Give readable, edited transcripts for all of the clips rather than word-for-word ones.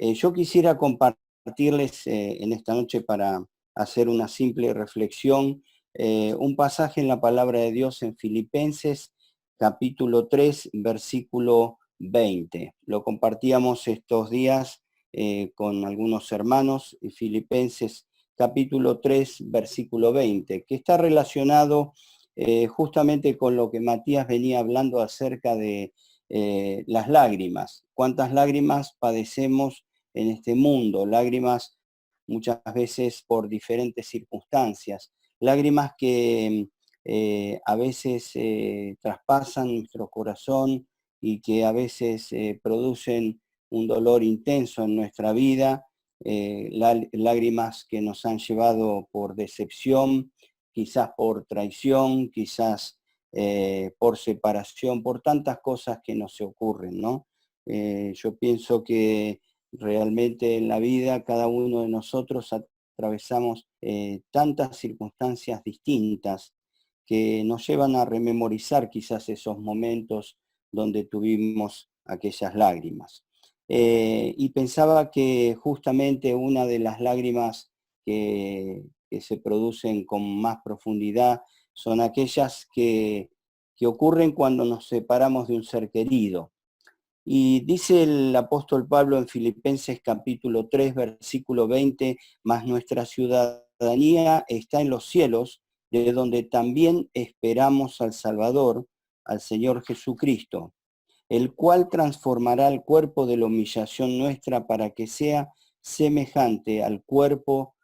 Yo quisiera compartirles en esta noche para hacer una simple reflexión, un pasaje en la palabra de Dios en Filipenses capítulo 3, versículo 20. Lo compartíamos estos días con algunos hermanos, Filipenses capítulo 3, versículo 20, que está relacionado justamente con lo que Matías venía hablando acerca de las lágrimas. ¿Cuántas lágrimas padecemos en este mundo? Lágrimas muchas veces por diferentes circunstancias, lágrimas que a veces traspasan nuestro corazón y que a veces producen un dolor intenso en nuestra vida, lágrimas que nos han llevado por decepción, quizás por traición, quizás por separación, por tantas cosas que nos ocurren, ¿no? Yo pienso que realmente en la vida cada uno de nosotros atravesamos tantas circunstancias distintas que nos llevan a rememorizar quizás esos momentos donde tuvimos aquellas lágrimas. Y pensaba que justamente una de las lágrimas que se producen con más profundidad son aquellas que ocurren cuando nos separamos de un ser querido. Y dice el apóstol Pablo en Filipenses capítulo 3, versículo 20, mas nuestra ciudadanía está en los cielos, de donde también esperamos al Salvador, al Señor Jesucristo, el cual transformará el cuerpo de la humillación nuestra para que sea semejante al cuerpo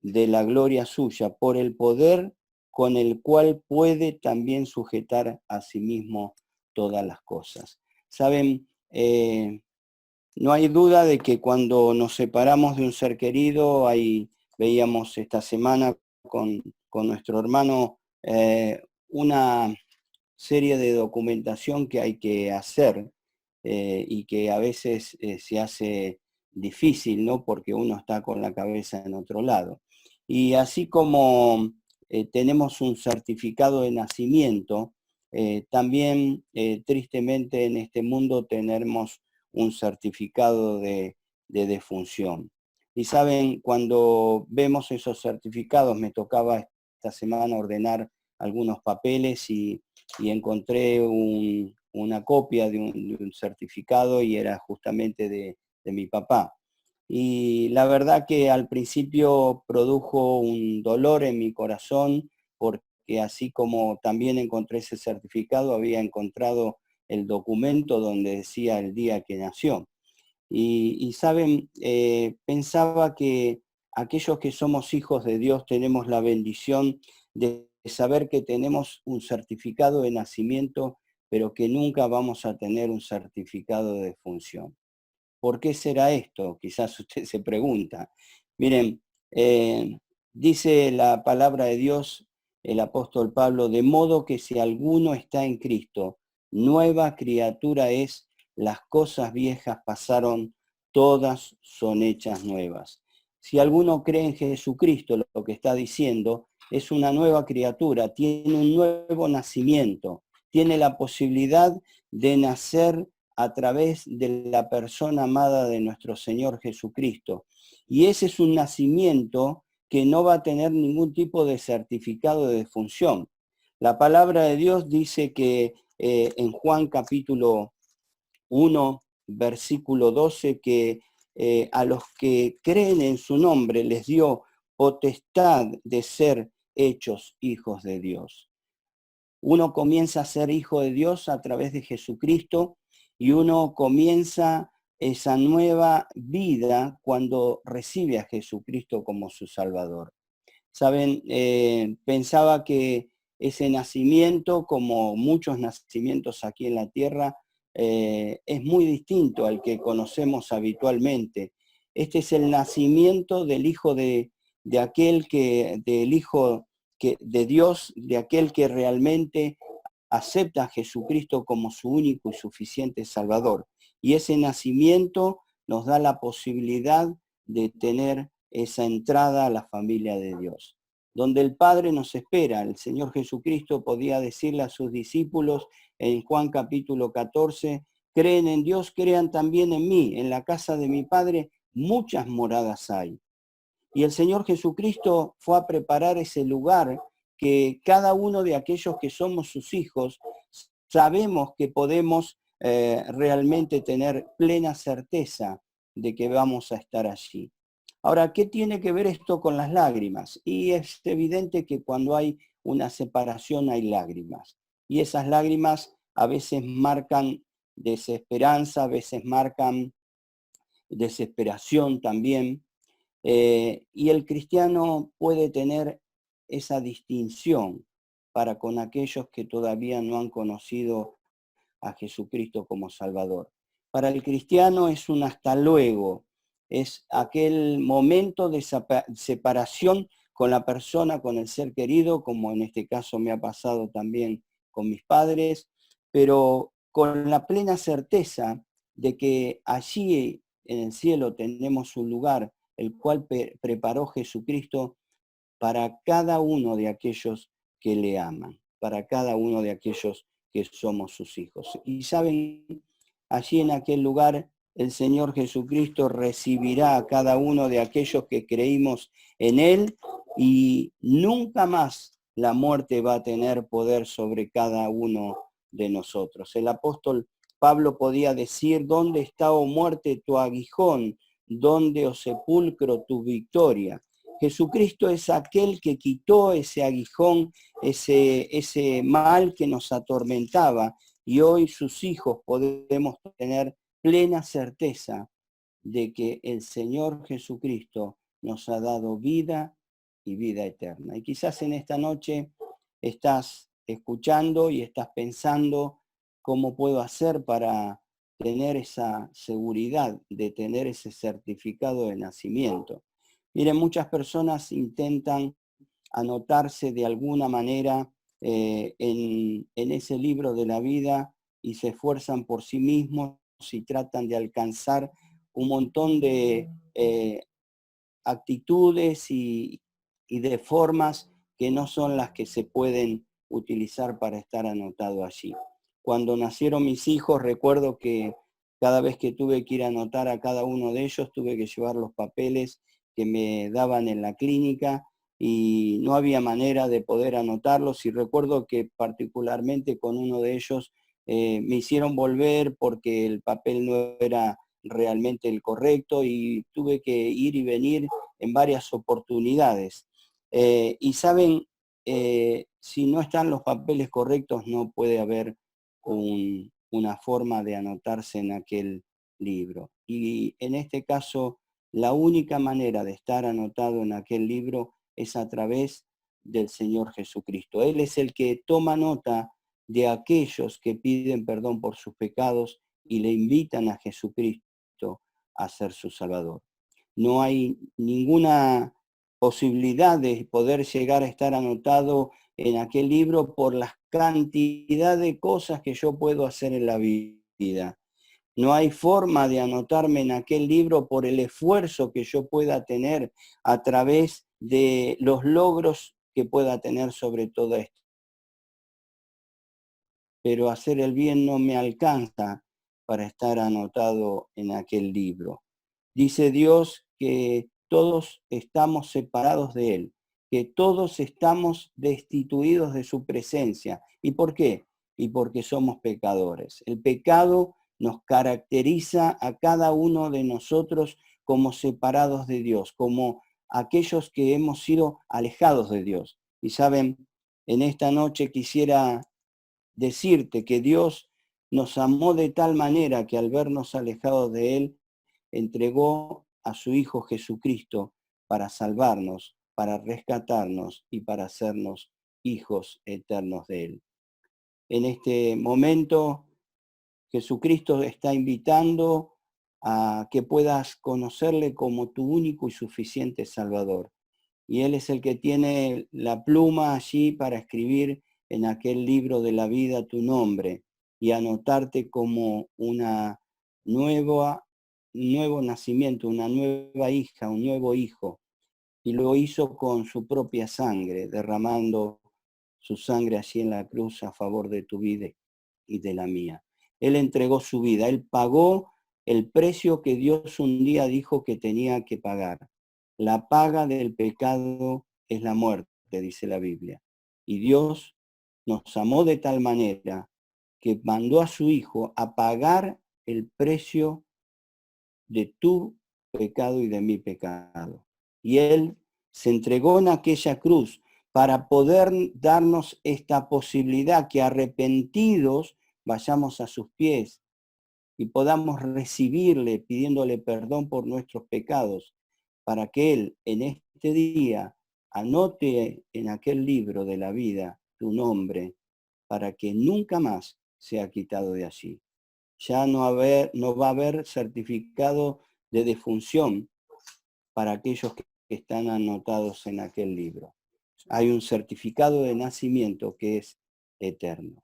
de la gloria suya, por el poder con el cual puede también sujetar a sí mismo todas las cosas. Saben, no hay duda de que cuando nos separamos de un ser querido, veíamos esta semana con nuestro hermano una serie de documentación que hay que hacer y que a veces se hace difícil, ¿no? Porque uno está con la cabeza en otro lado. Y así como tenemos un certificado de nacimiento, también tristemente en este mundo tenemos un certificado de defunción. Y saben, cuando vemos esos certificados, me tocaba esta semana ordenar algunos papeles y encontré una copia de un certificado y era justamente de mi papá. Y la verdad que al principio produjo un dolor en mi corazón porque así como también encontré ese certificado, había encontrado el documento donde decía el día que nació. Y saben, pensaba que aquellos que somos hijos de Dios tenemos la bendición de saber que tenemos un certificado de nacimiento, pero que nunca vamos a tener un certificado de defunción. ¿Por qué será esto? Quizás usted se pregunta. Miren, dice la palabra de Dios, el apóstol Pablo, de modo que si alguno está en Cristo, nueva criatura es, las cosas viejas pasaron, todas son hechas nuevas. Si alguno cree en Jesucristo, lo que está diciendo es una nueva criatura, tiene un nuevo nacimiento, tiene la posibilidad de nacer a través de la persona amada de nuestro Señor Jesucristo. Y ese es un nacimiento que no va a tener ningún tipo de certificado de defunción. La palabra de Dios dice que en Juan capítulo 1, versículo 12, que a los que creen en su nombre les dio potestad de ser hechos hijos de Dios. Uno comienza a ser hijo de Dios a través de Jesucristo y uno comienza esa nueva vida cuando recibe a Jesucristo como su Salvador. Saben, pensaba que ese nacimiento, como muchos nacimientos aquí en la tierra, es muy distinto al que conocemos habitualmente. Este es el nacimiento del hijo del hijo de Dios, de aquel que realmente acepta a Jesucristo como su único y suficiente Salvador. Y ese nacimiento nos da la posibilidad de tener esa entrada a la familia de Dios, donde el Padre nos espera. El Señor Jesucristo podía decirle a sus discípulos en Juan capítulo 14, creen en Dios, crean también en mí. En la casa de mi Padre muchas moradas hay. Y el Señor Jesucristo fue a preparar ese lugar que cada uno de aquellos que somos sus hijos sabemos que podemos realmente tener plena certeza de que vamos a estar allí. Ahora, ¿qué tiene que ver esto con las lágrimas? Y es evidente que cuando hay una separación hay lágrimas. Y esas lágrimas a veces marcan desesperanza, a veces marcan desesperación también. Y el cristiano puede tener esa distinción para con aquellos que todavía no han conocido a Jesucristo como Salvador. Para el cristiano es un hasta luego, es aquel momento de separación con la persona, con el ser querido, como en este caso me ha pasado también con mis padres, pero con la plena certeza de que allí en el cielo tenemos un lugar el cual preparó Jesucristo para cada uno de aquellos que le aman, para cada uno de aquellos que somos sus hijos. Y saben, allí en aquel lugar el Señor Jesucristo recibirá a cada uno de aquellos que creímos en Él y nunca más la muerte va a tener poder sobre cada uno de nosotros. El apóstol Pablo podía decir, ¿dónde está, oh muerte, tu aguijón? ¿Dónde, oh sepulcro, tu victoria? Jesucristo es aquel que quitó ese aguijón, ese mal que nos atormentaba, y hoy sus hijos podemos tener plena certeza de que el Señor Jesucristo nos ha dado vida y vida eterna. Y quizás en esta noche estás escuchando y estás pensando cómo puedo hacer para tener esa seguridad de tener ese certificado de nacimiento. Miren, muchas personas intentan anotarse de alguna manera en ese libro de la vida y se esfuerzan por sí mismos y tratan de alcanzar un montón de actitudes y de formas que no son las que se pueden utilizar para estar anotado allí. Cuando nacieron mis hijos, recuerdo que cada vez que tuve que ir a anotar a cada uno de ellos, tuve que llevar los papeles que me daban en la clínica y no había manera de poder anotarlos. Y recuerdo que particularmente con uno de ellos me hicieron volver porque el papel no era realmente el correcto y tuve que ir y venir en varias oportunidades. Y saben, si no están los papeles correctos no puede haber una forma de anotarse en aquel libro. Y en este caso, la única manera de estar anotado en aquel libro es a través del Señor Jesucristo. Él es el que toma nota de aquellos que piden perdón por sus pecados y le invitan a Jesucristo a ser su Salvador. No hay ninguna posibilidad de poder llegar a estar anotado en aquel libro por la cantidad de cosas que yo puedo hacer en la vida. No hay forma de anotarme en aquel libro por el esfuerzo que yo pueda tener a través de los logros que pueda tener sobre todo esto. Pero hacer el bien no me alcanza para estar anotado en aquel libro. Dice Dios que todos estamos separados de Él, que todos estamos destituidos de su presencia. ¿Y por qué? Y porque somos pecadores. El pecado nos caracteriza a cada uno de nosotros como separados de Dios, como aquellos que hemos sido alejados de Dios. Y saben, en esta noche quisiera decirte que Dios nos amó de tal manera que al vernos alejados de Él, entregó a su Hijo Jesucristo para salvarnos, para rescatarnos y para hacernos hijos eternos de Él. En este momento, Jesucristo está invitando a que puedas conocerle como tu único y suficiente Salvador. Y Él es el que tiene la pluma allí para escribir en aquel libro de la vida tu nombre y anotarte como una nuevo nacimiento, una nueva hija, un nuevo hijo. Y lo hizo con su propia sangre, derramando su sangre allí en la cruz a favor de tu vida y de la mía. Él entregó su vida, Él pagó el precio que Dios un día dijo que tenía que pagar. La paga del pecado es la muerte, dice la Biblia. Y Dios nos amó de tal manera que mandó a su Hijo a pagar el precio de tu pecado y de mi pecado. Y Él se entregó en aquella cruz para poder darnos esta posibilidad que arrepentidos vayamos a sus pies y podamos recibirle pidiéndole perdón por nuestros pecados, para que Él en este día anote en aquel libro de la vida tu nombre, para que nunca más sea quitado de allí. Ya no va a haber certificado de defunción para aquellos que están anotados en aquel libro. Hay un certificado de nacimiento que es eterno.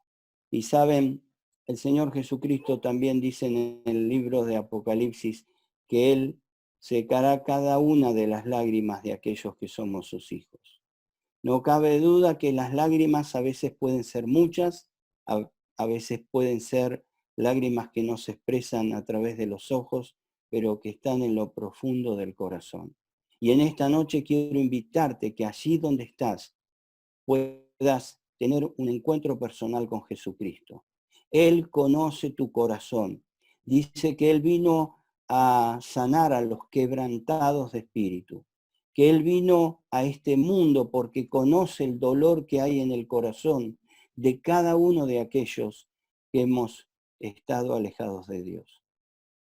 Y saben, el Señor Jesucristo también dice en el libro de Apocalipsis que Él secará cada una de las lágrimas de aquellos que somos sus hijos. No cabe duda que las lágrimas a veces pueden ser muchas, a veces pueden ser lágrimas que no se expresan a través de los ojos, pero que están en lo profundo del corazón. Y en esta noche quiero invitarte que allí donde estás puedas tener un encuentro personal con Jesucristo. Él conoce tu corazón. Dice que Él vino a sanar a los quebrantados de espíritu, que Él vino a este mundo porque conoce el dolor que hay en el corazón de cada uno de aquellos que hemos estado alejados de Dios.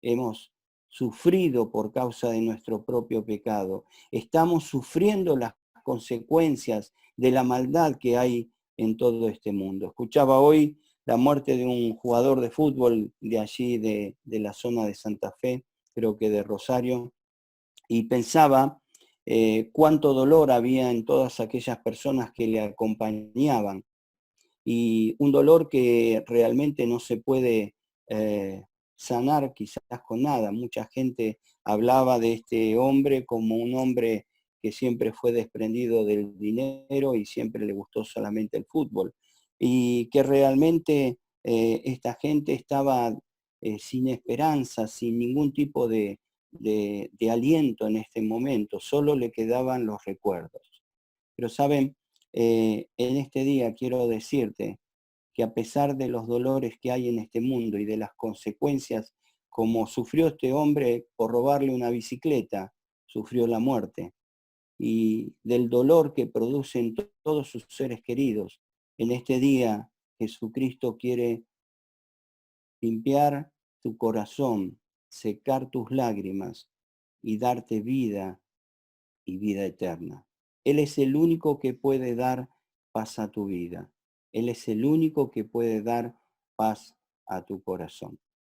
Hemos sufrido por causa de nuestro propio pecado. Estamos sufriendo las consecuencias de la maldad que hay en todo este mundo. Escuchaba hoy la muerte de un jugador de fútbol de allí, de la zona de Santa Fe, creo que de Rosario, y pensaba cuánto dolor había en todas aquellas personas que le acompañaban y un dolor que realmente no se puede sanar quizás con nada. Mucha gente hablaba de este hombre como un hombre que siempre fue desprendido del dinero y siempre le gustó solamente el fútbol. Y que realmente esta gente estaba sin esperanza, sin ningún tipo de aliento en este momento, solo le quedaban los recuerdos. Pero saben, en este día quiero decirte que a pesar de los dolores que hay en este mundo y de las consecuencias, como sufrió este hombre por robarle una bicicleta, sufrió la muerte, y del dolor que producen todos sus seres queridos, en este día Jesucristo quiere limpiar tu corazón, secar tus lágrimas y darte vida y vida eterna. Él es el único que puede dar paz a tu vida. Él es el único que puede dar paz a tu corazón.